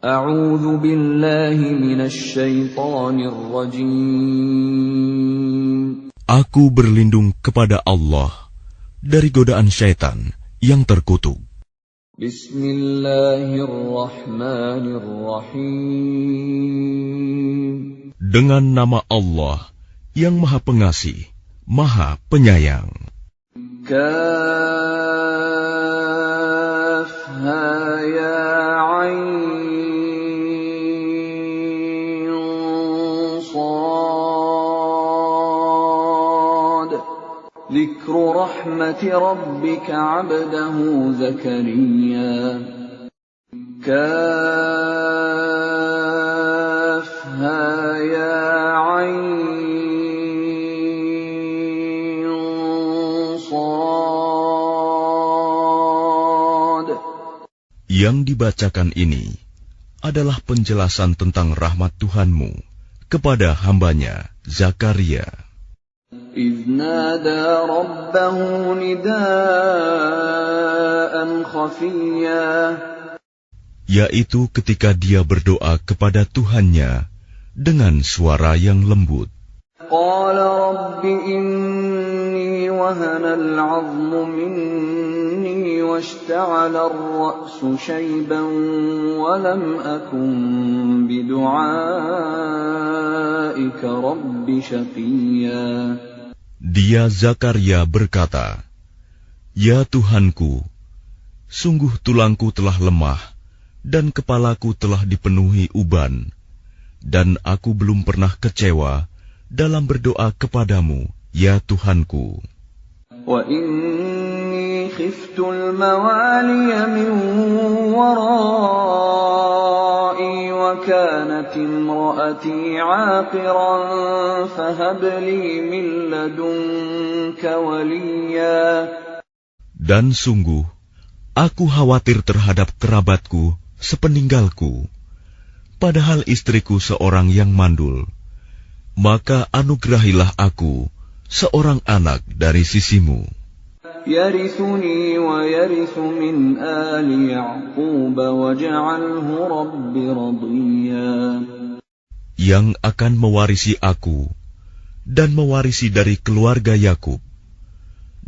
A'udzu billahi minasy syaithanir rajim. Aku berlindung kepada Allah dari godaan syaitan yang terkutuk. Bismillahirrahmanirrahim. Dengan nama Allah yang Maha Pengasih, Maha Penyayang. Kaf ha ya ain sad. Dzikru rahmati rabbika 'abdahu Zakariya. Kaf ha ya ain sad. Yang dibacakan ini adalah penjelasan tentang rahmat Tuhanmu kepada hambanya Zakaria. إذ نادى ربه نداء خفيا. Yaitu ketika dia berdoa kepada Tuhannya dengan suara yang lembut. قال رب إني وهن العظم مني واشتعل الرأس شيبا ولم أكن بدعائك رب شقيا. Dia Zakaria berkata, "Ya Tuhanku, sungguh tulangku telah lemah dan kepalaku telah dipenuhi uban, dan aku belum pernah kecewa dalam berdoa kepadamu, ya Tuhanku. وَإِنِّي خِفْتُ الْمَوَالِيَ مِنْ وَرَائِي وَكَانَتِ امْرَأَتِي عَاقِرًا فَهَبْ لِي مِنْ لَدُنْكَ وَلِيًّا. Dan sungguh, aku khawatir terhadap kerabatku sepeninggalku, padahal istriku seorang yang mandul. Maka anugerahilah aku seorang anak dari sisimu. يَرِثُنِي وَيَرِثُ مِنْ آلِ يَعْقُوبَ وَاجْعَلْهُ رَبِّ رَضِيًّا. Yang akan mewarisi aku dan mewarisi dari keluarga Yakub,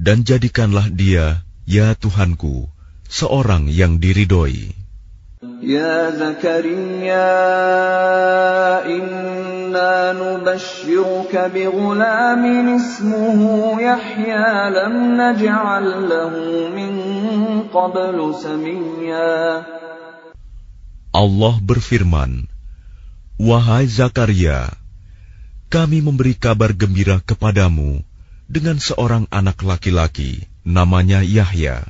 dan jadikanlah dia, ya Tuhanku, seorang yang diridhoi. Ya Zakaria, inna nubashshiruka bighulamin ismuhu Yahya lam naj'al lahu min qablu samiyya. Allah berfirman, "Wahai Zakaria, kami memberi kabar gembira kepadamu dengan seorang anak laki-laki, namanya Yahya,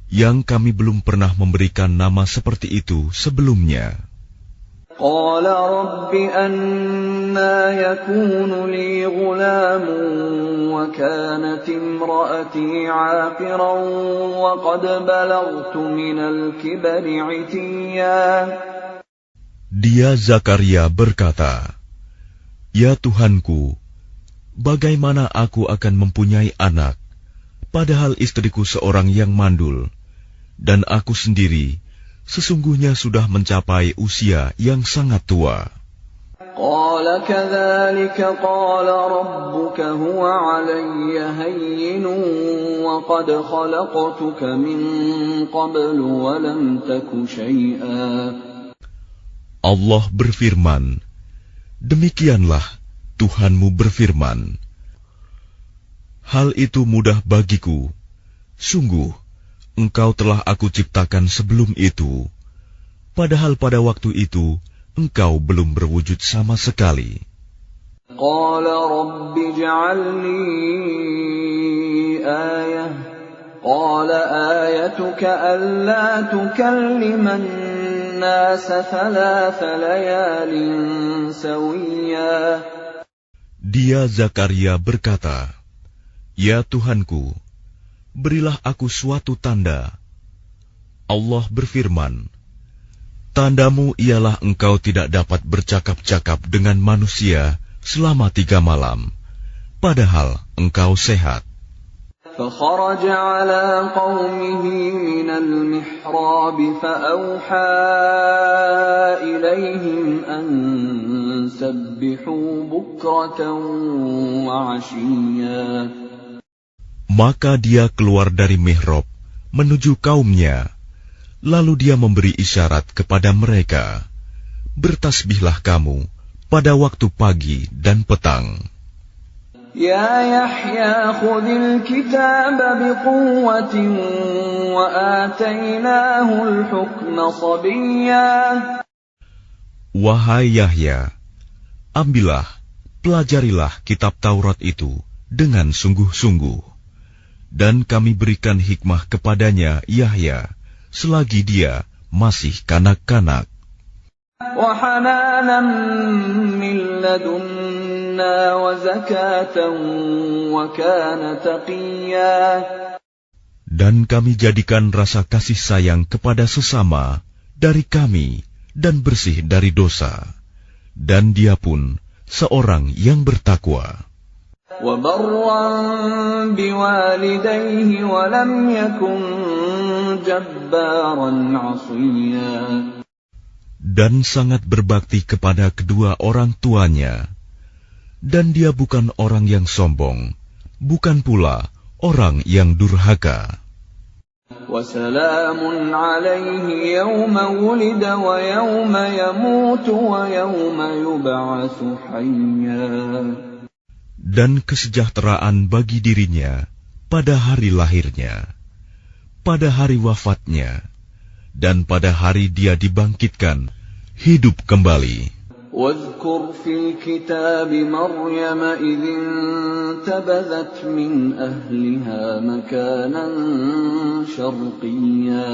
yang kami belum pernah memberikan nama seperti itu sebelumnya." Qala rabbi anna yakunu li ghulamun wa kanat imraati 'aqiran wa qad balaghtu minal kibri 'itiyya. Dia Zakaria berkata, "Ya Tuhanku, bagaimana aku akan mempunyai anak, padahal istriku seorang yang mandul, dan aku sendiri sesungguhnya sudah mencapai usia yang sangat tua." Qala kadzalika qala rabbuka huwa 'alayya hayyinun wa qad khalaqtuka min qablu wa lam taku syai'a. Allah berfirman, "Demikianlah Tuhanmu berfirman, hal itu mudah bagiku. Sungguh, engkau telah aku ciptakan sebelum itu, padahal pada waktu itu engkau belum berwujud sama sekali." Qala rabbi ij'al li ayah. Qala ayatuka alla tukalliman nasa thalatha layalin sawiyya. Dia Zakaria berkata, "Ya Tuhanku, berilah aku suatu tanda." Allah berfirman, "Tandamu ialah engkau tidak dapat bercakap-cakap dengan manusia selama 3 malam, padahal engkau sehat." فخرج على قومه من المحراب فأوحى إليهم أن سبحوا بكرة وعشيا. Maka dia keluar dari mihrab menuju kaumnya, lalu dia memberi isyarat kepada mereka, bertasbihlah kamu pada waktu pagi dan petang. Ya Yahya khudil kitab biquwwatin wa atainahul hukma sabiyya. Wahai Yahya, ambillah, pelajarilah kitab Taurat itu dengan sungguh-sungguh, dan kami berikan hikmah kepadanya Yahya selagi dia masih kanak-kanak. Wa hananan min ladunna wa zakatan wa kana taqiyya. Dan kami jadikan rasa kasih sayang kepada sesama dari kami dan bersih dari dosa, dan dia pun seorang yang bertakwa. Wa barran biwalidayhi wa lam yakun jabbaran 'asiyya. Dan sangat berbakti kepada kedua orang tuanya, dan dia bukan orang yang sombong, bukan pula orang yang durhaka. وَسَلَامٌ عَلَيْهِ يَوْمَ وُلِدَ وَيَوْمَ يَمُوتُ وَيَوْمَ يُبْعَثُ حَيًّا. Dan kesejahteraan bagi dirinya pada hari lahirnya, pada hari wafatnya, dan pada hari dia dibangkitkan hidup kembali. وَاذْكُرْ فِي الْكِتَابِ مَرْيَمَ إِذِ انتَبَذَتْ مِنْ أَهْلِهَا مَكَانًا شَرْقِيًّا.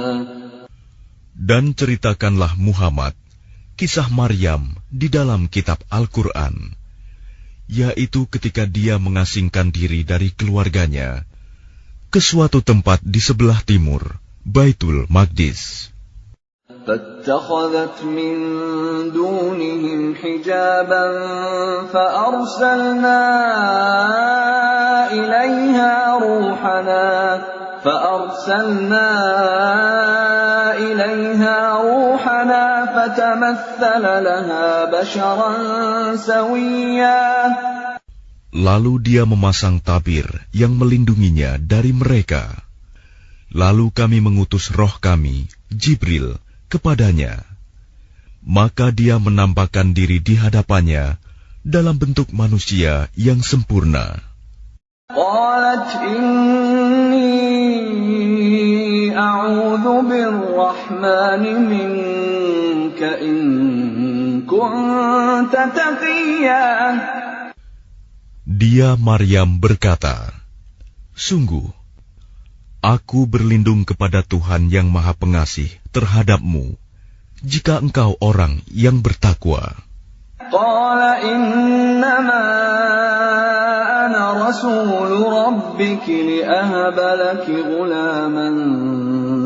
Dan ceritakanlah Muhammad kisah Maryam di dalam kitab Al-Quran, yaitu ketika dia mengasingkan diri dari keluarganya ke suatu tempat di sebelah timur Baitul Maqdis. فَاتَّخَذَتْ مِن دُونِهِمْ حِجَابًا فَأَرْسَلْنَا إِلَيْهَا رُوحَنَا فَتَمَثَّلَ لَهَا بَشَرًا سَوِيًّا. Lalu dia memasang tabir yang melindunginya dari mereka. Lalu kami mengutus roh kami, Jibril, kepadanya. Maka dia menampakkan diri di hadapannya dalam bentuk manusia yang sempurna. قَالَتْ إِنِّي أَعُوذُ بِالرَّحْمَنِ مِنكَ إِن كُنتَ تَقِيًّا. Dia Maryam berkata, sungguh, aku berlindung kepada Tuhan yang Maha Pengasih terhadapmu, jika engkau orang yang bertakwa. Qala innama ana rasulu rabbiki li'ahaba laki ghulaman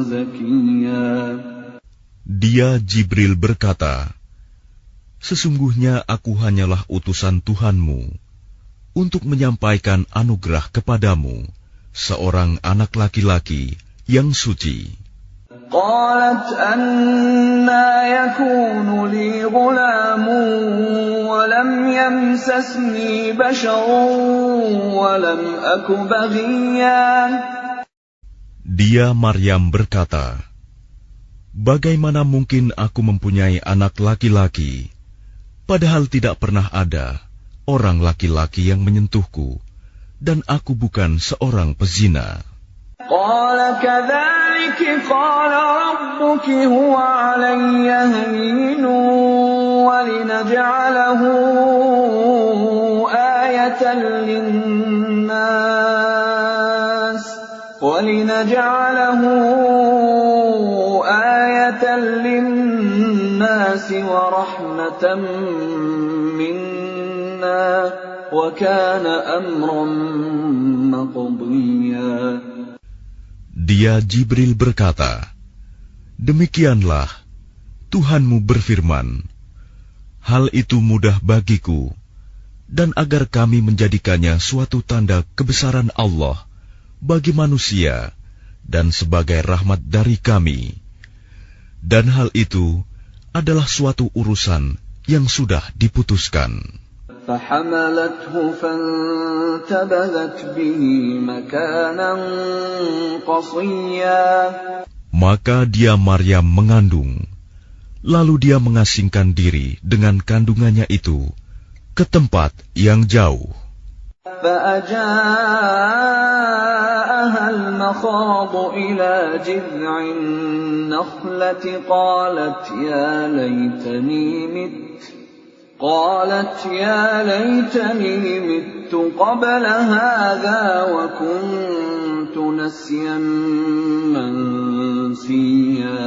zakiyya. Dia Jibril berkata, sesungguhnya aku hanyalah utusan Tuhanmu untuk menyampaikan anugerah kepadamu seorang anak laki-laki yang suci. Qalat anna yakunu li ghulamun wa lam yamsasni basharun wa lam aku baghiyan. Dia Maryam berkata, bagaimana mungkin aku mempunyai anak laki-laki, padahal tidak pernah ada orang laki-laki yang menyentuhku, dan aku bukan seorang pezina. Qala kadzalika qala rabbuki huwa 'alayya hayyinun wa linaj'alahu ayatan lin-nas wa rahmatan minna wa kana amran maqdiya. Dia Jibril berkata, demikianlah Tuhanmu berfirman, hal itu mudah bagiku, dan agar kami menjadikannya suatu tanda kebesaran Allah bagi manusia dan sebagai rahmat dari kami. Dan hal itu adalah suatu urusan yang sudah diputuskan. فحملته فانتبذت به مكانا قصيا. Maka dia Maryam mengandung, lalu dia mengasingkan diri dengan kandungannya itu ke tempat yang jauh. فأجاءها المخاض إلى جذع النخلة قالت يا ليتني مت قبل هذا وكنت نسيا منسيا.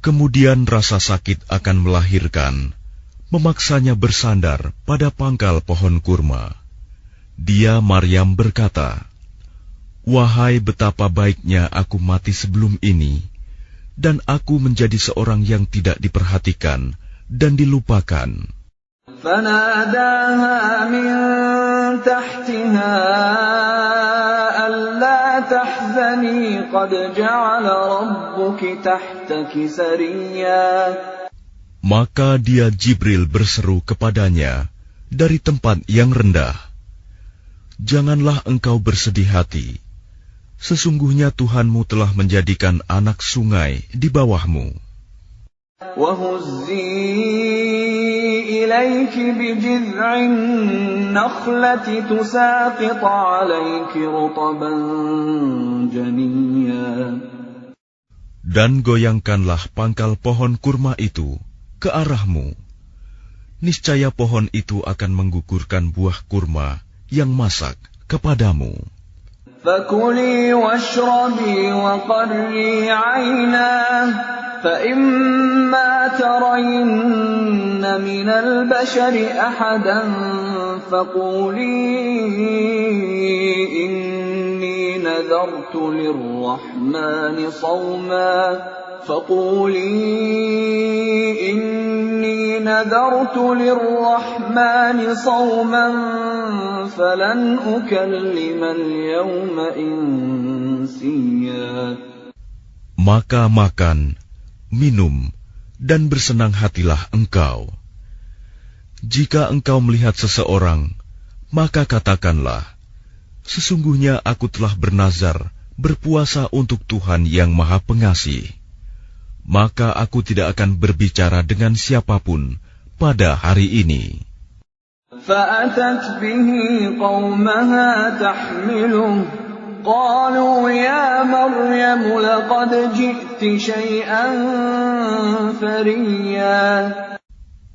Kemudian rasa sakit akan melahirkan memaksanya bersandar pada pangkal pohon kurma. Dia Maryam berkata, "Wahai betapa baiknya aku mati sebelum ini, dan aku menjadi seorang yang tidak diperhatikan dan dilupakan." فناداها من تحتها ألا تحزني قد جعل ربك تحتك سريا. Maka dia Jibril berseru kepadanya dari tempat yang rendah, "Janganlah engkau bersedih hati. Sesungguhnya Tuhanmu telah menjadikan anak sungai di bawahmu. وَهُزِّي إِلَيْكِ بِجِذْعِ النَّخْلَةِ تُسَاقِطْ عَلَيْكِ رُطَبًا جَنِيًّا. Dan goyangkanlah pangkal pohon kurma itu ke arahmu. Niscaya pohon itu akan menggugurkan buah kurma yang masak kepadamu. فَكُلِي وَاشْرَبِي وَقَرِّي عَيْنًا فَإِمَّا تَرَيِنَّ مِنَ الْبَشَرِ أَحَدًا فَقُولِي إِنِّي نَذَرْتُ لِلرَّحْمَنِ صَوْمًا فَلَنْ أُكَلِّمَ الْيَوْمَ إِنسِيًّا. Maka makan, minum, dan bersenang hatilah engkau. Jika engkau melihat seseorang, maka katakanlah, sesungguhnya aku telah bernazar berpuasa untuk Tuhan yang Maha Pengasih. Maka aku tidak akan berbicara dengan siapapun pada hari ini. فَأَتَتْ بِهِ قَوْمَهَا تَحْمِلُهُ قَالُوا يَا مَرْيَمُ لَقَدْ جِئْتِ شَيْئًا فَرِيًّا.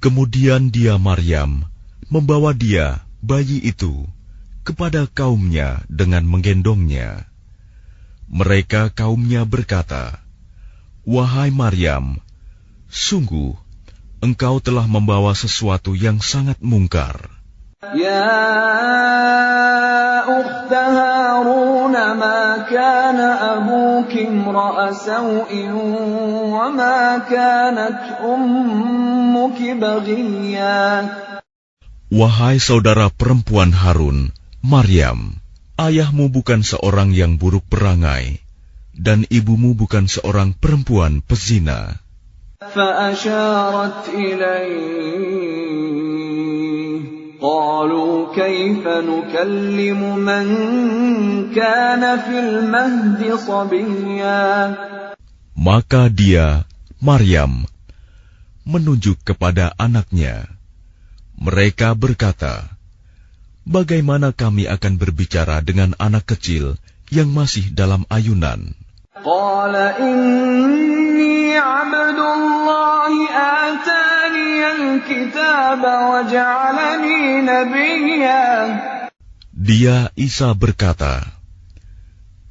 Kemudian dia Maryam membawa dia, bayi itu, kepada kaumnya dengan menggendongnya. Mereka kaumnya berkata, "Wahai Maryam, sungguh engkau telah membawa sesuatu yang sangat mungkar." يَا أُخْتَ هَارُونَ مَا كَانَ أَبُوكِ امْرَأَ سَوْءٍ وَمَا كَانَتْ أُمُّكِ بَغِيًّا. Wahai saudara perempuan Harun, Maryam, ayahmu bukan seorang yang buruk perangai, dan ibumu bukan seorang perempuan pezina. فَأَشَارَتْ إِلَيْهِ قَالُوا كَيْفَ نُكَلِّمُ مَنْ كَانَ فِي الْمَهْدِ صَبِيًّا. Maka dia, Maryam, menunjuk kepada anaknya. Mereka berkata, "Bagaimana kami akan berbicara dengan anak kecil yang masih dalam ayunan?" قَالَ إِنِّي عَبْدُ اللَّهِ آتَانِيَ الْكِتَابَ وَجَعَلَنِي نَبِيًّا. Dia Isa berkata,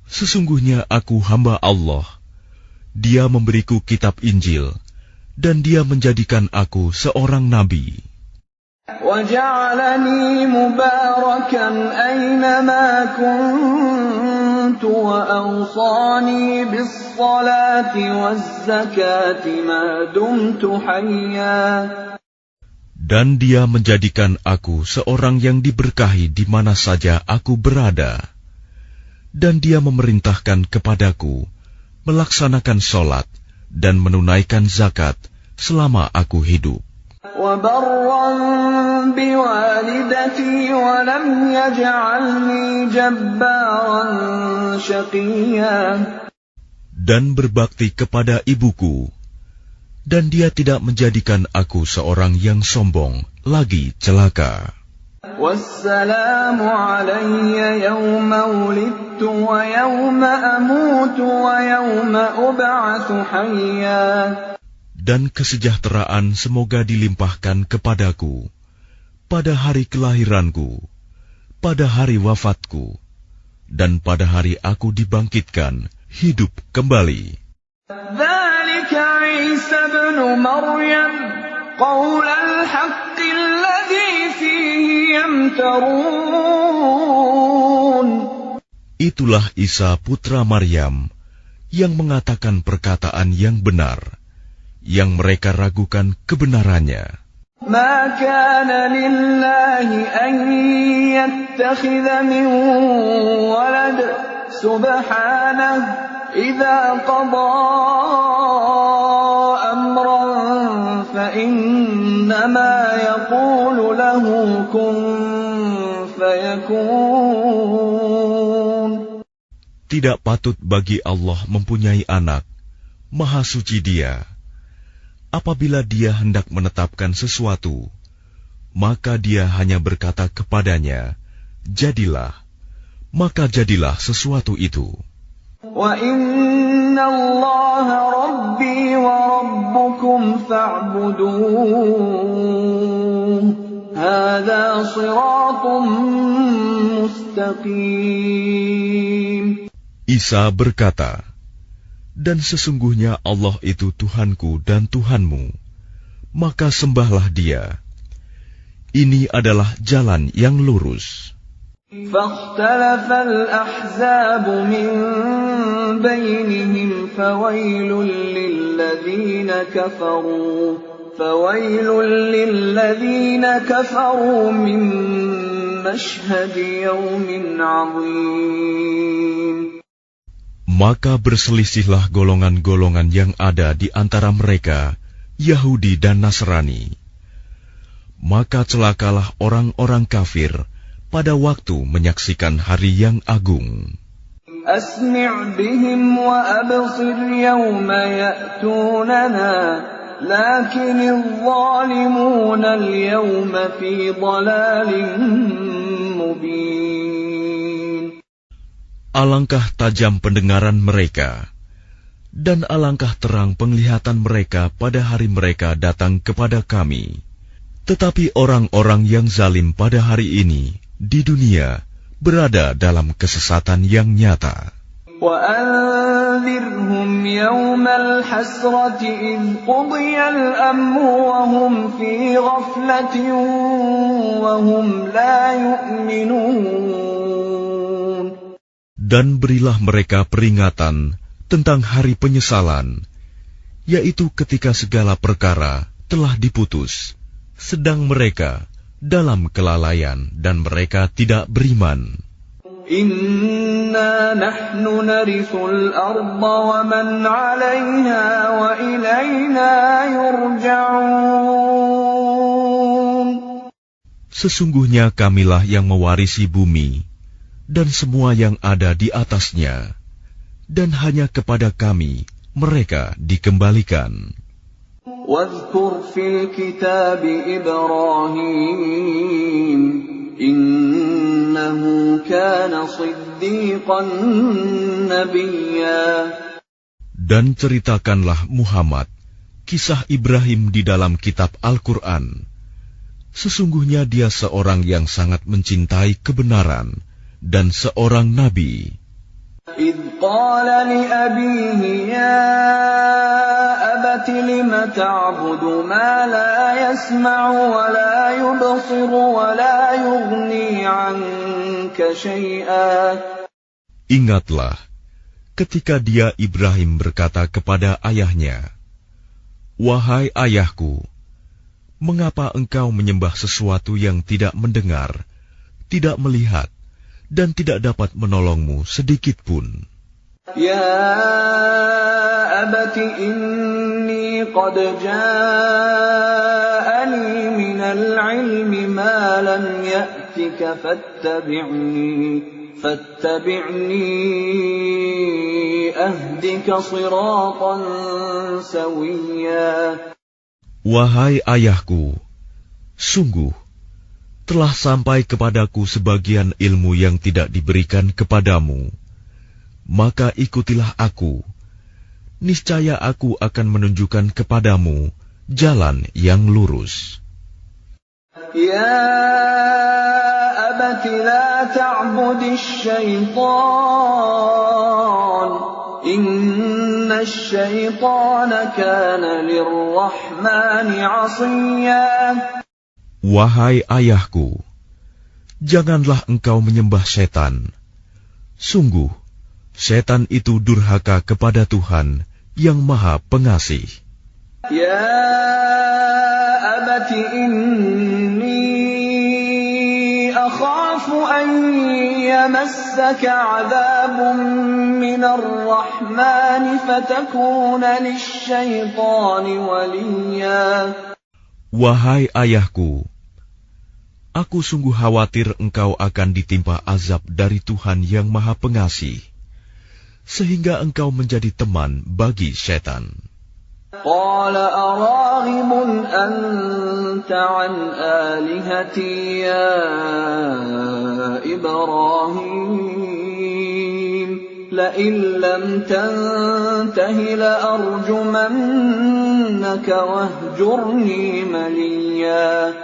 "Sesungguhnya aku hamba Allah. Dia memberiku kitab Injil, dan dia menjadikan aku seorang nabi. وَجَعَلَنِي مُبَارَكًا أَيْنَمَا كُنتُ وَأَوْصَانِي بِالصَّلَاةِ وَالزَّكَاةِ مَا دُمْتُ حَيًّا. Dan dia menjadikan aku seorang yang diberkahi di mana saja aku berada. Dan dia memerintahkan kepadaku melaksanakan sholat dan menunaikan zakat selama aku hidup. وبرا بوالدتي ولم يجعلني جبارا شقيا. Dan berbakti kepada ibuku, dan Dia tidak menjadikan aku seorang yang sombong, lagi celaka. والسلام علي يوم ولدت ويوم أموت ويوم أبعث حيا. Dan kesejahteraan semoga dilimpahkan kepadaku pada hari kelahiranku, pada hari wafatku, dan pada hari aku dibangkitkan hidup kembali. ذلك عيسى ابن مريم قول الحق الذي فيه يمترون. Itulah Isa putra Maryam yang mengatakan perkataan yang benar, yang mereka ragukan kebenarannya. ما كان لله أن يتخذ من ولد سبحانه إذا قضى أمرا فإنما يقول له كن فيكون. Tidak patut bagi Allah mempunyai anak, Maha Suci Dia. Apabila Dia hendak menetapkan sesuatu, maka Dia hanya berkata kepadanya, jadilah, maka jadilah sesuatu itu. وَإِنَّ اللَّهَ رَبِّي وَرَبُّكُمْ فَاعْبُدُوهُ هَذَا صِرَاطٌ مُسْتَقِيمٌ. Isa berkata, dan sesungguhnya Allah itu Tuhanku dan Tuhanmu, maka sembahlah Dia. Ini adalah jalan yang lurus. فَاخْتَلَفَ الْأَحْزَابُ مِنْ بَيْنِهِمْ فَوَيْلٌ لِلَّذِينَ كَفَرُوا مِنْ مَشْهَدِ يَوْمٍ عَظِيمٍ. Maka berselisihlah golongan-golongan yang ada di antara mereka, Yahudi dan Nasrani. Maka celakalah orang-orang kafir pada waktu menyaksikan hari yang agung. أَسْمِعْ بِهِمْ وَأَبْصِرْ يَوْمَ يَأْتُونَنَا لَكِنِ الظَّالِمُونَ الْيَوْمَ فِي ضَلَالٍ مُبِينٍ. Alangkah tajam pendengaran mereka, dan alangkah terang penglihatan mereka pada hari mereka datang kepada kami. Tetapi orang-orang yang zalim pada hari ini, di dunia, berada dalam kesesatan yang nyata. وَأَنذِرْهُمْ يَوْمَ الْحَسْرَةِ إِذْ قُضِيَ الْأَمْرُ وَهُمْ فِي غَفْلَةٍ وَهُمْ لَا يُؤْمِنُونَ. Dan berilah mereka peringatan tentang hari penyesalan, yaitu ketika segala perkara telah diputus, sedang mereka dalam kelalaian dan mereka tidak beriman. Inna nahnu narithul arda wa man 'alayha wa ilayna yurja'un. Sesungguhnya kamilah yang mewarisi bumi dan semua yang ada di atasnya, dan hanya kepada kami mereka dikembalikan. واذكر في الكتاب إبراهيم إنه كان صديقا نبيا. Dan ceritakanlah Muhammad kisah Ibrahim di dalam kitab Al-Quran. Sesungguhnya dia seorang yang sangat mencintai kebenaran dan seorang nabi. إذ قال لأبيه يا أبت لم تعبد ما لا يسمع ولا يبصر ولا يغني عنك شيئا. Ingatlah ketika dia Ibrahim berkata kepada ayahnya, wahai ayahku, mengapa engkau menyembah sesuatu yang tidak mendengar, tidak melihat, dan tidak dapat menolongmu sedikit pun? Ya أبت إني قد جاءني من العلم ما لم يأتك فاتبعني أهدك صراطا سويا. Wahai ayahku, sungguh telah sampai kepadaku sebagian ilmu yang tidak diberikan kepadamu. Maka ikutilah aku. Niscaya aku akan menunjukkan kepadamu jalan yang lurus. Ya abati la ta'budis syaitan. Inna syaitana kana lirrahmani 'asiyya. Wahai ayahku, janganlah engkau menyembah setan. Sungguh, setan itu durhaka kepada Tuhan yang Maha Pengasih. Ya abati inni akhafu an yamassaka 'adzabun minar rahmani fatakuna lisyaitani waliya. Wahai ayahku, aku sungguh khawatir engkau akan ditimpa azab dari Tuhan yang Maha Pengasih, sehingga engkau menjadi teman bagi setan. Qala araghibun anta an alihati ya Ibrahim, la in lam tantahi la arjumannaka wahjurni maliya.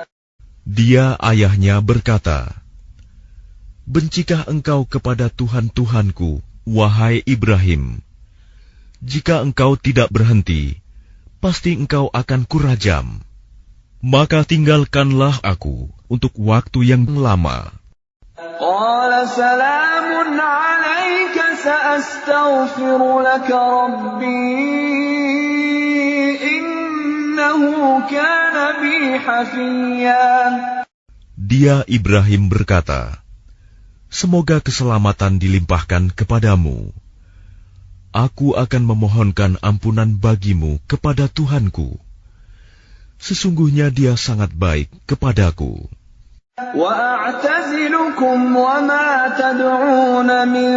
Dia ayahnya berkata, bencikah engkau kepada Tuhan-Tuhanku, wahai Ibrahim? Jika engkau tidak berhenti, pasti engkau akan kurajam. Maka tinggalkanlah aku untuk waktu yang lama. Qala salamun alayka sa'astaghfiru laka rabbi innahu kana bi hafiyya. Dia Ibrahim berkata, semoga keselamatan dilimpahkan kepadamu. Aku akan memohonkan ampunan bagimu kepada Tuhanku. Sesungguhnya Dia sangat baik kepadaku. Wa a'tazilukum wa ma tad'una min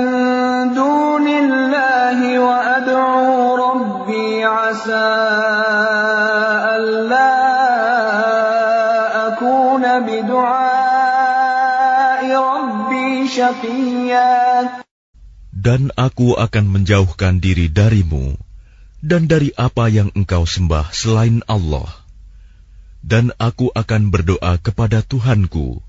dunillahi wa ad'u rabbi 'asa alla akuna bidu'ai rabbi syaqiyya. Dan aku akan menjauhkan diri darimu dan dari apa yang engkau sembah selain Allah. Dan aku akan berdoa kepada Tuhanku.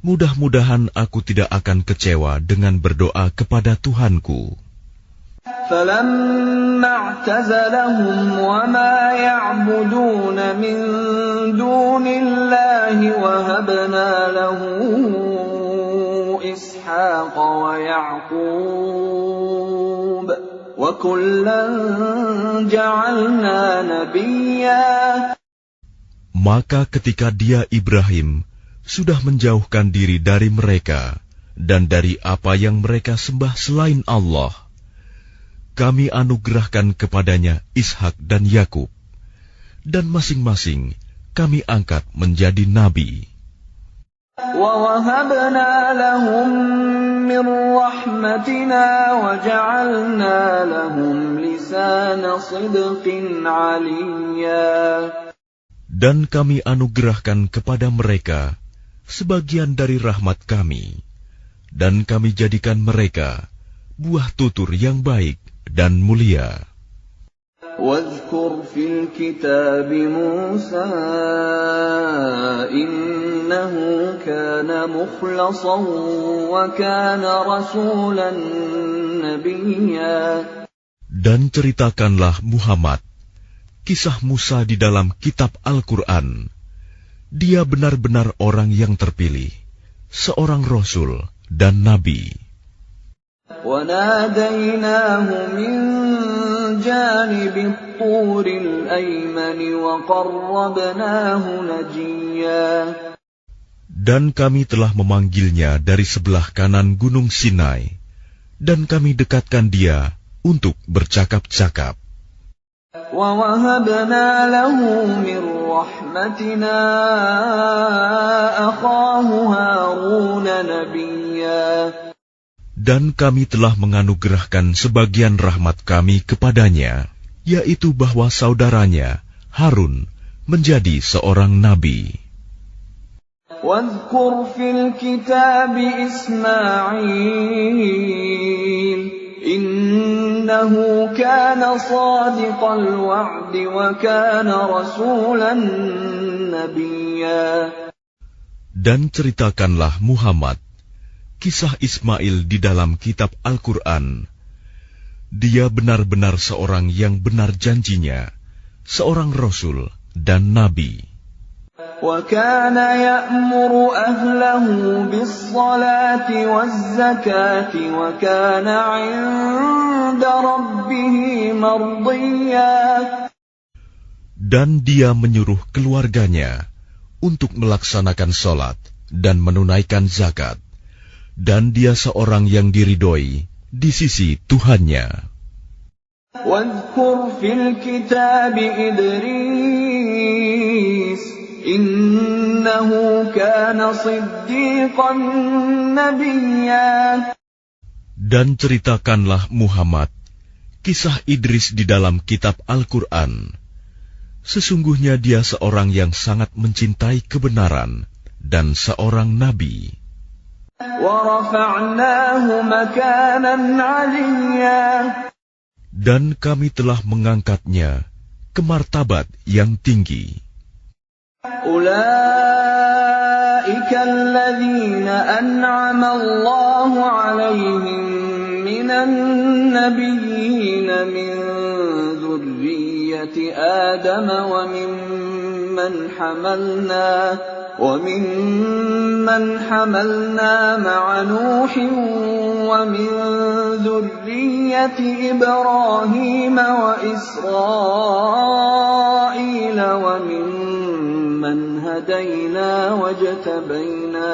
Mudah-mudahan aku tidak akan kecewa dengan berdoa kepada Tuhanku. فَلَمَّا اعْتَزَلَهُمْ وَمَا يَعْبُدُونَ مِن دُونِ اللَّهِ وَهَبْنَا لَهُ إِسْحَاقَ وَيَعْقُوبَ وَكُلًّا جَعَلْنَا نَبِيًّا. Maka ketika dia Ibrahim sudah menjauhkan diri dari mereka dan dari apa yang mereka sembah selain Allah, kami anugerahkan kepadanya Ishak dan Yakub, dan masing-masing kami angkat menjadi nabi. وَوَهَبْنَا لَهُم مِّن رَّحْمَتِنَا وَجَعَلْنَا لَهُمْ لِسَانَ صِدْقٍ عَلِيًّا. Dan kami anugerahkan kepada mereka sebagian dari rahmat kami, dan kami jadikan mereka buah tutur yang baik dan mulia. وَاذْكُرْ فِي الْكِتَابِ مُوسَىٰ إِنَّهُ كَانَ مُخْلَصًا وَكَانَ رَسُولًا نَبِيًّا. Dan ceritakanlah Muhammad kisah Musa di dalam kitab Al-Quran. Dia benar-benar orang yang terpilih, seorang Rasul dan Nabi. وَنَادَيْنَاهُ مِن جَانِبِ الطُّورِ الْأَيْمَنِ وَقَرَّبْنَاهُ نَجِيًّا. Dan kami telah memanggilnya dari sebelah kanan Gunung Sinai, dan kami dekatkan dia untuk bercakap-cakap. وَوَهَبْنَا لَهُ مِنْ رَحْمَتِنَا أَخَاهُ هَارُونَ نَبِيًّا. Dan kami telah menganugerahkan sebagian rahmat kami kepadanya, yaitu bahwa saudaranya Harun menjadi seorang nabi. وَاذْكُرْ فِي الْكِتَابِ إِسْمَاعِيلَ إِنَّهُ كَانَ صَادِقَ الْوَعْدِ وَكَانَ رَسُولًا نَبِيًّا. Dan ceritakanlah Muhammad kisah Ismail di dalam kitab Al-Quran. Dia benar-benar seorang yang benar janjinya, seorang Rasul dan Nabi. وَكَانَ يَأْمُرُ أَهْلَهُ بِالصَّلَاةِ وَالزَّكَاةِ وَكَانَ عِندَ رَبِّهِ مَرْضِيًّا. Dan dia menyuruh keluarganya untuk melaksanakan sholat dan menunaikan zakat. Dan dia seorang yang diridhoi di sisi Tuhannya. وَاذْكُرْ فِي الْكِتَابِ إِدْرِيسَ إِنَّهُ كَانَ صِدِّيقًا نَبِيًّا. Dan ceritakanlah Muhammad kisah Idris di dalam kitab Al-Quran. Sesungguhnya dia seorang yang sangat mencintai kebenaran dan seorang nabi. وَرَفَعْنَاهُ مَكَانًا عَلِيًّا. Dan kami telah mengangkatnya ke martabat yang tinggi. أُولَئِكَ الَّذِينَ أَنْعَمَ اللَّهُ عَلَيْهِمْ مِنَ النَّبِيِّينَ مِنْ ذُرِّيَّةِ آدَمَ وَمِمَّنْ حَمَلْنَا مَعَ نُوحٍ وَمِنْ ذُرِّيَّةِ إِبْرَاهِيمَ وَإِسْرَائِيلَ وَمِمَّنْ هَدَيْنَا وَاجْتَبَيْنَا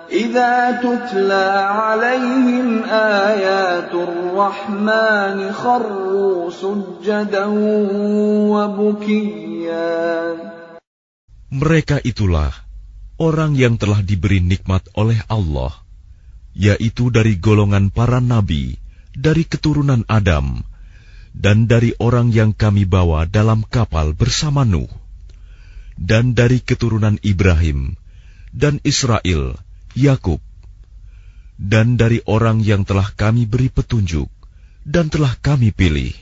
إِذَا تُتْلَى عَلَيْهِمْ آيَاتُ الرَّحْمَنِ خَرُّوا سُجَّدًا وَبُكِيًّا. Mereka itulah orang yang telah diberi nikmat oleh Allah, yaitu dari golongan para nabi, dari keturunan Adam, dan dari orang yang kami bawa dalam kapal bersama Nuh, dan dari keturunan Ibrahim, dan Israel, Yakub, dan dari orang yang telah kami beri petunjuk, dan telah kami pilih.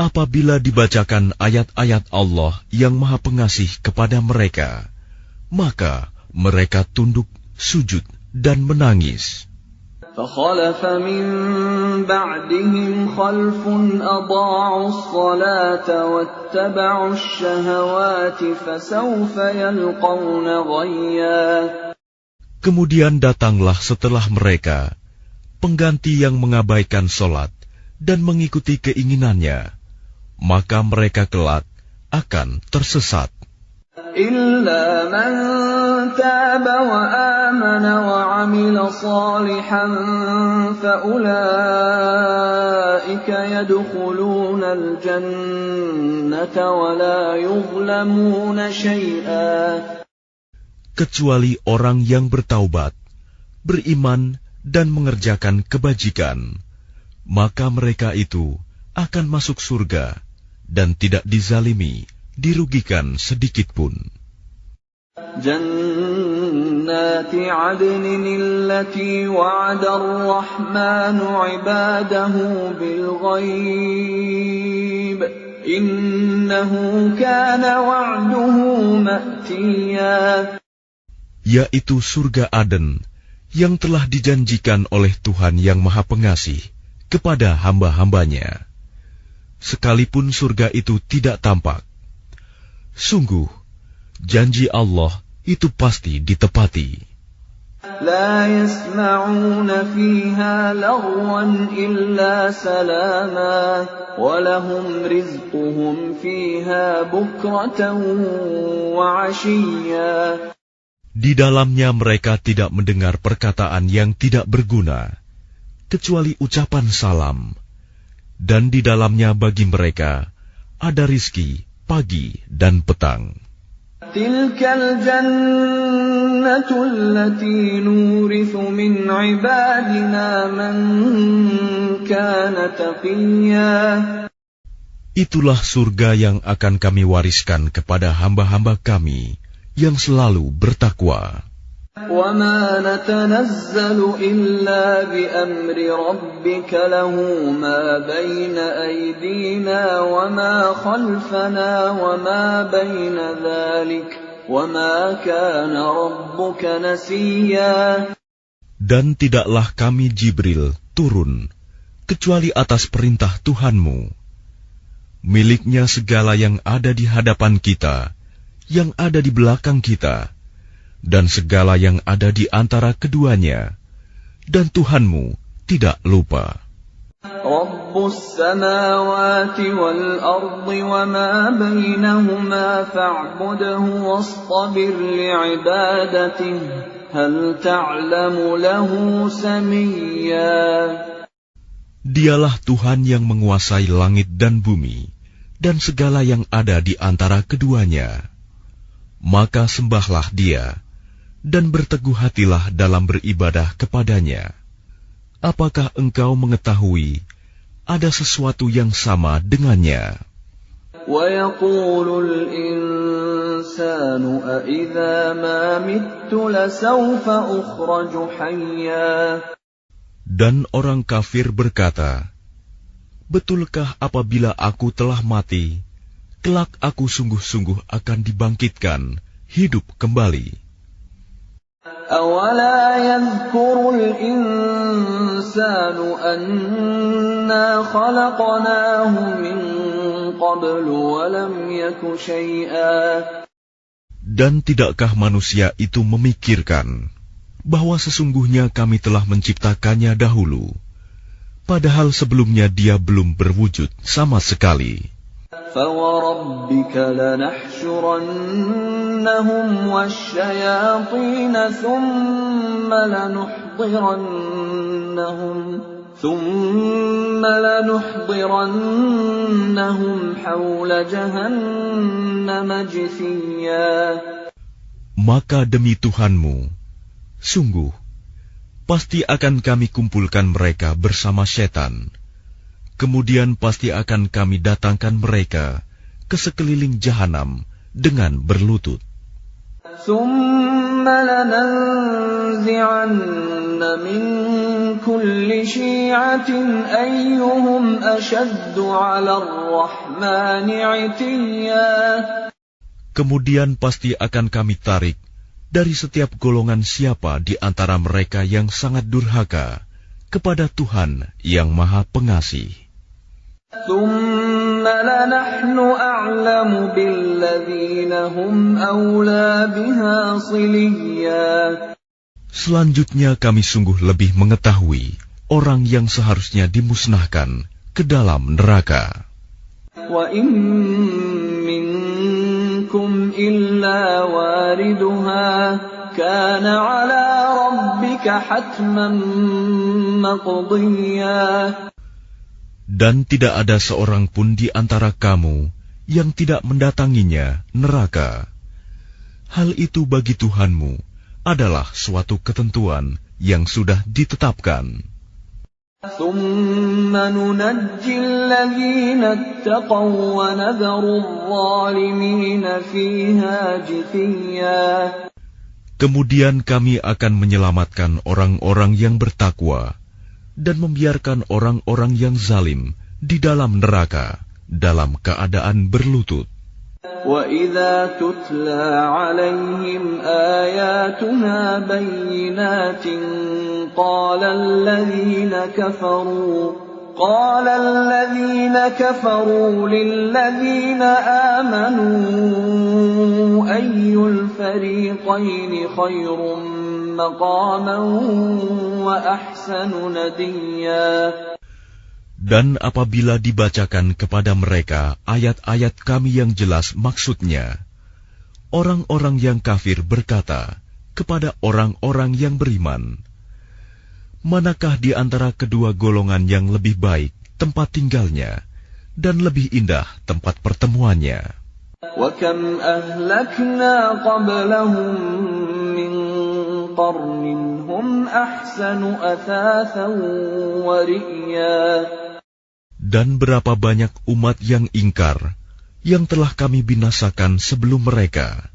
Apabila dibacakan ayat-ayat Allah yang Maha Pengasih kepada mereka, maka mereka tunduk, sujud, dan menangis. فَخَلَفَ مِنْ بَعْدِهِمْ خَلْفٌ أَضَاعُوا الصَّلَاةَ وَاتَّبَعُوا الشَّهَوَاتِ فَسَوْفَ يَلْقَوْنَ غَيًّا. Kemudian datanglah setelah mereka pengganti yang mengabaikan sholat dan mengikuti keinginannya, maka mereka kelak akan tersesat. إِلَّا مَنْ تَابَ وَآمَنَ وَعَمِلَ صَالِحًا فَأُولَئِكَ يَدْخُلُونَ الْجَنَّةَ وَلَا يُظْلَمُونَ شَيْئًا. Kecuali orang yang bertaubat, beriman, dan mengerjakan kebajikan, maka mereka itu akan masuk surga dan tidak dizalimi, dirugikan sedikit pun. جَنَّاتِ عَدْنٍ الَّتِي وَعَدَ الرَّحْمَنُ عِبَادَهُ بِالْغَيْبِ إِنَّهُ كَانَ وَعْدُهُ مَأْتِيًّا. Yaitu surga Aden yang telah dijanjikan oleh Tuhan yang Maha Pengasih kepada hamba-hambanya. Sekalipun surga itu tidak tampak, sungguh janji Allah itu pasti ditepati. لا يسمعون فيها لغوا إلا سلاما ولهم رزقهم فيها بكرة وعشيا. Di dalamnya mereka tidak mendengar perkataan yang tidak berguna, kecuali ucapan salam. Dan di dalamnya bagi mereka ada rizki pagi dan petang. Tilkal jannatu allati nurithu min ibadina man kana taqiyya. Itulah surga yang akan kami wariskan kepada hamba-hamba kami yang selalu bertakwa. وَمَا نَتَنَزَّلُ إِلَّا بِأَمْرِ رَبِّكَ لَهُ مَا بَيْنَ أَيْدِينَا وَمَا خَلْفَنَا وَمَا بَيْنَ ذَلِكَ وَمَا كَانَ رَبُّكَ نَسِيًّا. Dan tidaklah kami Jibril turun kecuali atas perintah Tuhanmu. Miliknya segala yang ada di hadapan kita, yang ada di belakang kita, dan segala yang ada di antara keduanya, dan Tuhanmu tidak lupa. Rabbus samawati wal ardi wa ma bainahuma fa'budhu wastabir li'ibadatihi hal ta'lamu lahu samiyya. Dialah Tuhan yang menguasai langit dan bumi, dan segala yang ada di antara keduanya. Maka sembahlah Dia, dan berteguh hatilah dalam beribadah kepadanya. Apakah engkau mengetahui ada sesuatu yang sama dengannya? وَيَقُولُ الْإِنسَانُ أَإِذَا مَا مِتُّ لَسَوْفَ أُخْرَجُ حَيًّا. Dan orang kafir berkata, betulkah apabila aku telah mati, kelak aku sungguh-sungguh akan dibangkitkan, hidup kembali. أَوَلَا يَذْكُرُ الْإِنسَانُ أَنَّا خَلَقْنَاهُ مِنْ قَبْلُ وَلَمْ يَكُ شَيْئًا. Dan tidakkah manusia itu memikirkan bahwa sesungguhnya kami telah menciptakannya dahulu, padahal sebelumnya dia belum berwujud sama sekali. فَوَرَبِّكَ لَنَحْشُرَنَّهُمْ وَالشَّيَاطِينَ ثُمَّ لَنُحْضِرَنَّهُمْ حَوْلَ جَهَنَّمَ جِثِيًّا. Maka demi Tuhanmu, sungguh, pasti akan kami kumpulkan mereka bersama setan. Kemudian pasti akan kami datangkan mereka ke sekeliling jahanam dengan berlutut. ثُمَّ لَنَنزِعَنَّ مِنْ كُلِّ شِيعَةٍ أَيُّهُمْ أَشَدُّ عَلَى الرَّحْمَنِ عِتِيًّا. Kemudian pasti akan kami tarik dari setiap golongan siapa di antara mereka yang sangat durhaka kepada Tuhan yang Maha Pengasih. ثُمَّ لَنَحْنُ أَعْلَمُ بِالَّذِينَ هُمْ أَوْلَى بِهَا صِلِيًّا. Selanjutnya kami sungguh lebih mengetahui orang yang seharusnya dimusnahkan ke dalam neraka. وَإِن مِّنكُمْ إِلَّا وَارِدُهَا كَانَ عَلَى رَبِّكَ حَتْمًا مَّقْضِيًّا. Dan tidak ada seorang pun di antara kamu yang tidak mendatanginya neraka. Hal itu bagi Tuhanmu adalah suatu ketentuan yang sudah ditetapkan. ثُمَّ نُنَجِّي الَّذِينَ اتَّقَوْا وَنَذَرُ الظَّالِمِينَ فِيهَا جِثِيًّا. Kemudian kami akan menyelamatkan orang-orang yang bertakwa dan membiarkan orang-orang yang zalim di dalam neraka dalam keadaan berlutut. وَإِذَا تُتْلَى عَلَيْهِمْ آيَاتُنَا بَيِّنَاتٍ قَالَ الَّذِينَ كَفَرُوا لِلَّذِينَ آمَنُوا أَيُّ الْفَرِيقَيْنِ خَيْرٌ مَّقَامًا وَأَحْسَنُ نَدِيًّا. Dan apabila dibacakan kepada mereka ayat-ayat kami yang jelas maksudnya, orang-orang yang kafir berkata kepada orang-orang yang beriman, manakah di antara kedua golongan yang lebih baik tempat tinggalnya dan lebih indah tempat pertemuannya. وَكَمْ أَهْلَكْنَا قَبْلَهُمْ مِنْ قَرْنٍ هُمْ أَحْسَنُ أَثَاثًا وَرِئْيًا. Dan berapa banyak umat yang ingkar yang telah kami binasakan sebelum mereka,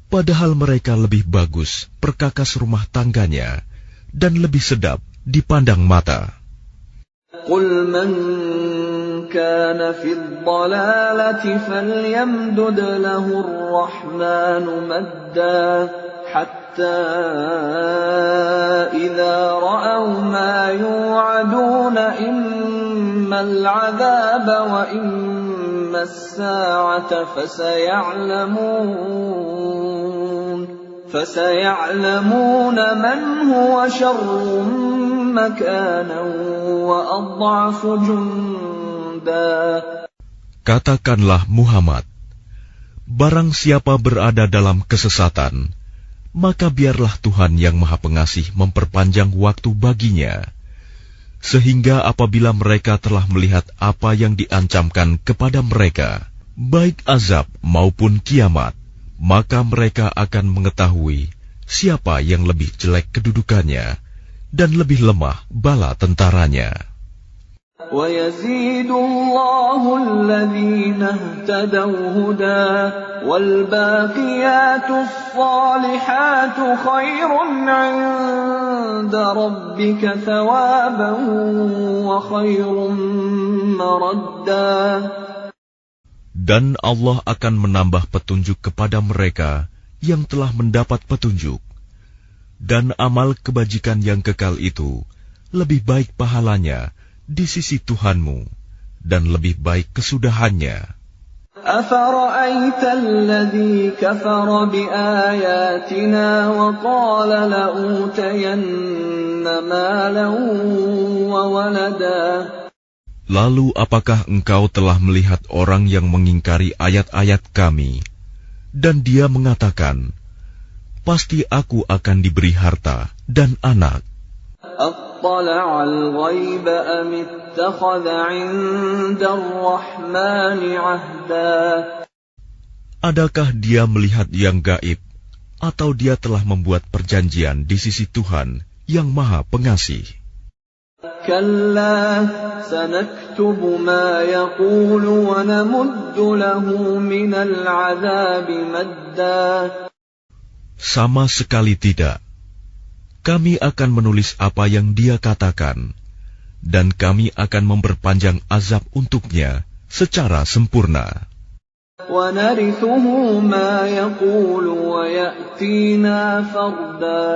padahal mereka lebih bagus perkakas rumah tangganya dan lebih sedap dipandang mata. قُلْ مَنْ كَانَ فِي الضَّلَالَةِ فَلْيَمْدُدْ لَهُ الرَّحْمَنُ مَدًّا حَتَّى إِذَا رَأَوْا مَا يُوعَدُونَ إِمَّا الْعَذَابَ وَإِمَّا السَّاعَةَ فَسَيَعْلَمُونَ مَنْ هُوَ شَرٌّ مَكَانًا وَأَضْعَفُ جُنْدًا. Katakanlah Muhammad, barang siapa berada dalam kesesatan, maka biarlah Tuhan yang Maha Pengasih memperpanjang waktu baginya, sehingga apabila mereka telah melihat apa yang diancamkan kepada mereka, baik azab maupun kiamat, maka mereka akan mengetahui siapa yang lebih jelek kedudukannya dan lebih lemah bala tentaranya. وَيَزِيدُ اللَّهُ الَّذِينَ اهْتَدَوْا هُدًى وَالْبَاقِيَاتُ الصَّالِحَاتُ خَيْرٌ عِندَ رَبِّكَ ثَوَابًا وَخَيْرٌ مَرَدًّا. Dan Allah akan menambah petunjuk kepada mereka yang telah mendapat petunjuk. Dan amal kebajikan yang kekal itu lebih baik pahalanya di sisi Tuhanmu dan lebih baik kesudahannya. أَفَرَأَيْتَ الَّذِي كَفَرَ بِآيَاتِنَا وَقَالَ لَأُوتَيَنَّ مَالًا وَوَلَدًا. Lalu apakah engkau telah melihat orang yang mengingkari ayat-ayat kami, dan dia mengatakan, pasti aku akan diberi harta dan anak. أَطَّلَعَ الْغَيْبَ أَمِ اتَّخَذَ عِندَ الرَّحْمَنِ عَهْدًا. Adakah dia melihat yang gaib, atau dia telah membuat perjanjian di sisi Tuhan yang Maha Pengasih? كَلَّا سَنَكْتُبُ مَا يَقُولُ وَنَمُدُّ لَهُ مِنَ الْعَذَابِ مَدًّا. Sama sekali tidak. Kami akan menulis apa yang dia katakan, dan kami akan memperpanjang azab untuknya secara sempurna. وَنَرِثُهُ مَا يَقُولُ وَيَأْتِينَا فَرْدًا.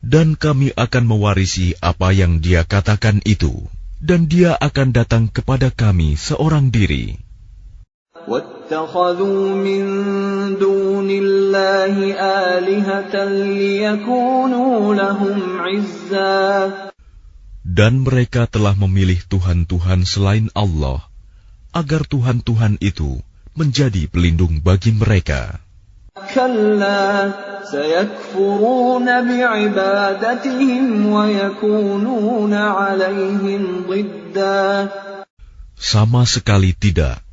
Dan kami akan mewarisi apa yang dia katakan itu, dan dia akan datang kepada kami seorang diri. وَاتَّخَذُوا مِن دُونِ اللَّهِ آلِهَةً لِيَكُونُوا لَهُمْ عِزًّا. Dan mereka telah memilih Tuhan-Tuhan selain Allah, agar Tuhan-Tuhan itu menjadi pelindung bagi mereka. كَلَّا سَيَكْفُرُونَ بِعِبَادَتِهِمْ وَيَكُونُونَ عَلَيْهِمْ ضِدًّا. Sama sekali tidak.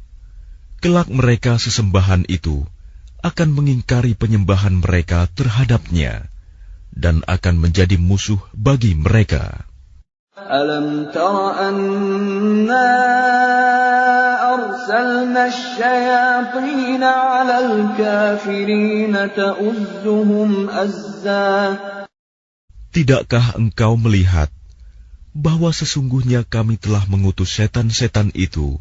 Kelak mereka sesembahan itu akan mengingkari penyembahan mereka terhadapnya dan akan menjadi musuh bagi mereka. أَلَمْ تَرَ أَنَّا أَرْسَلْنَا الشَّيَاطِينَ عَلَى الْكَافِرِينَ تَؤُزُّهُمْ أَزًّا. Tidakkah engkau melihat bahwa sesungguhnya kami telah mengutus setan-setan itu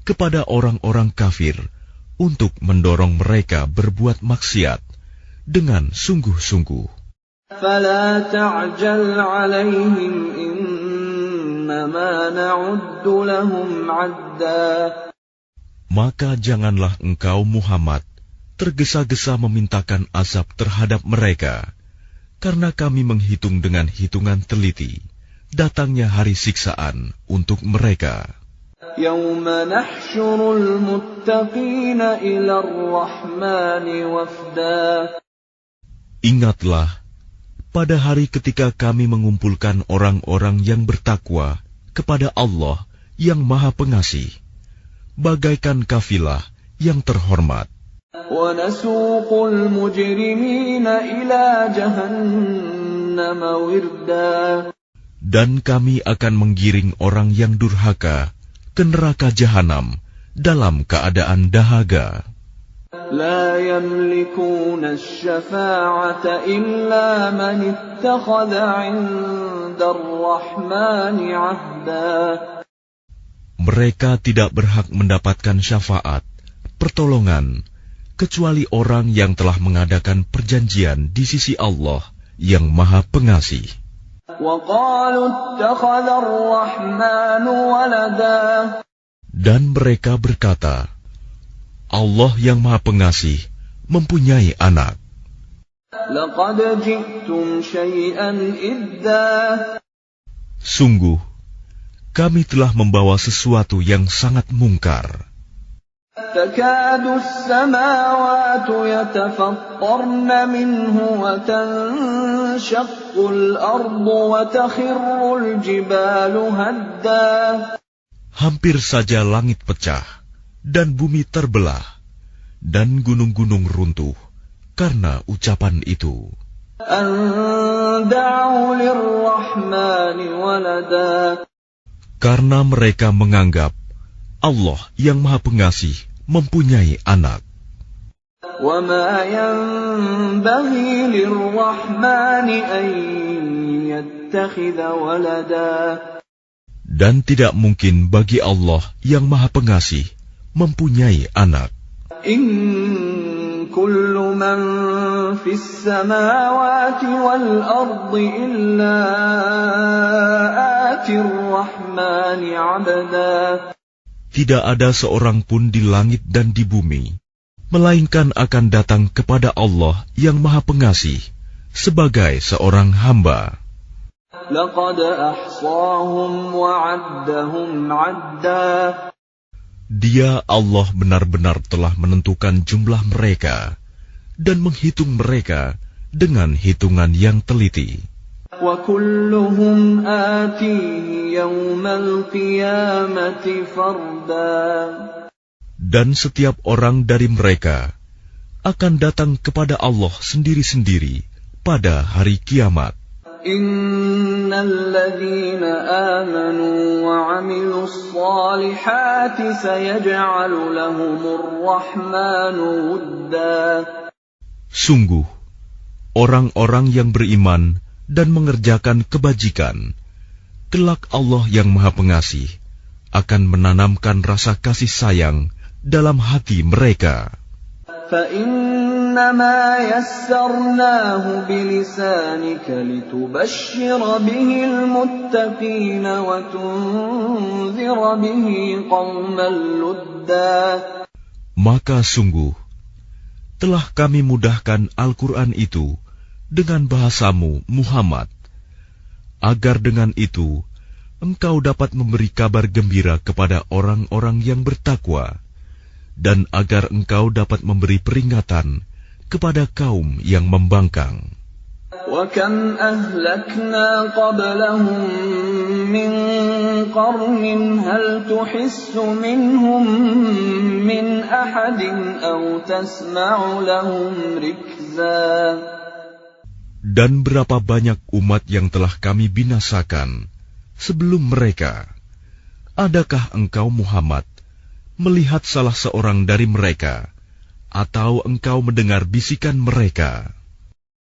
kepada orang-orang kafir untuk mendorong mereka berbuat maksiat dengan sungguh-sungguh. فَلَا تَعْجَلْ عَلَيْهِمْ إِنَّمَا نَعُدُّ لَهُمْ عَدًّا. Maka janganlah engkau Muhammad tergesa-gesa memintakan azab terhadap mereka, karena kami menghitung dengan hitungan teliti datangnya hari siksaan untuk mereka. يَوْمَ نَحْشُرُ الْمُتَّقِينَ إِلَى الرَّحْمَنِ وَفْدًا. Ingatlah, pada hari ketika kami mengumpulkan orang-orang yang bertakwa kepada Allah yang Maha Pengasih, bagaikan kafilah yang terhormat. وَنَسُوقُ الْمُجْرِمِينَ إِلَى جَهَنَّمَ وِرْدًا. Dan kami akan menggiring orang yang durhaka ke neraka jahanam dalam keadaan dahaga. لَا يَمْلِكُونَ الشَّفَاعَةَ إِلَّا مَنِ اتَّخَذَ عِندَ الرَّحْمَنِ عَهْدًا. Mereka tidak berhak mendapatkan syafaat, pertolongan, kecuali orang yang telah mengadakan perjanjian di sisi Allah yang Maha Pengasih. وَقَالُوا اتَّخَذَ الرَّحْمَنُ وَلَدًا. Dan mereka berkata, Allah yang Maha Pengasih mempunyai anak. لَقَدْ جِئْتُمْ شَيْئًا إِدًّا. Sungguh, kami telah membawa sesuatu yang sangat mungkar. تَكَادُ السَّمَاوَاتُ يَتَفَطَّرْنَ مِنْهُ وَتَنشَقُّ الْأَرْضُ وَتَخِرُّ الْجِبَالُ هَدًّا. Hampir saja langit pecah dan bumi terbelah dan gunung-gunung runtuh karena ucapan itu. أَن دَعَوْا لِلرَّحْمَنِ وَلَدًا. Karena mereka menganggap Allah yang Maha Pengasih mempunyai anak. وَمَا يَنبَغِي لِلرَّحْمَنِ أَن يَتَّخِذَ وَلَدًا. Dan tidak mungkin bagi Allah yang Maha Pengasih mempunyai anak. إِن كُلُّ مَن فِي السَّمَاوَاتِ وَالْأَرْضِ إِلَّا آتِي الرَّحْمَنِ عَبْدًا. Tidak ada seorang pun di langit dan di bumi, melainkan akan datang kepada Allah yang Maha Pengasih sebagai seorang hamba. لَقَدْ أَحْصَاهُمْ وَعَدَّهُمْ عَدًّا. Dia Allah benar-benar telah menentukan jumlah mereka dan menghitung mereka dengan hitungan yang teliti. وَكُلُّهُمْ آتِيهِ يَوْمَ الْقِيَامَةِ فَرْدًا. Dan setiap orang dari mereka akan datang kepada Allah sendiri-sendiri pada hari kiamat. إِنَّ الَّذِينَ آمَنُوا وَعَمِلُوا الصَّالِحَاتِ سَيَجْعَلُ لَهُمُ الرَّحْمَنُ وُدًّا. Sungguh, orang-orang yang beriman dan mengerjakan kebajikan, kelak Allah yang Maha Pengasih akan menanamkan rasa kasih sayang dalam hati mereka. فَإِنَّمَا يَسَّرْنَاهُ بِلِسَانِكَ لِتُبَشِّرَ بِهِ الْمُتَّقِينَ وَتُنذِرَ بِهِ قَوْمًا لُدًّا. Maka sungguh, telah kami mudahkan Al-Quran itu dengan bahasamu, Muhammad, agar dengan itu engkau dapat memberi kabar gembira kepada orang-orang yang bertakwa, dan agar engkau dapat memberi peringatan kepada kaum yang membangkang. وَكَمْ أَهْلَكْنَا قَبْلَهُمْ مِنْ قَرْنٍ هَلْ تُحِسُّ مِنْهُمْ مِنْ أَحَدٍ أَوْ تَسْمَعُ لَهُمْ رِكْزًا. Dan berapa banyak umat yang telah kami binasakan sebelum mereka. Adakah engkau Muhammad melihat salah seorang dari mereka, atau engkau mendengar bisikan mereka?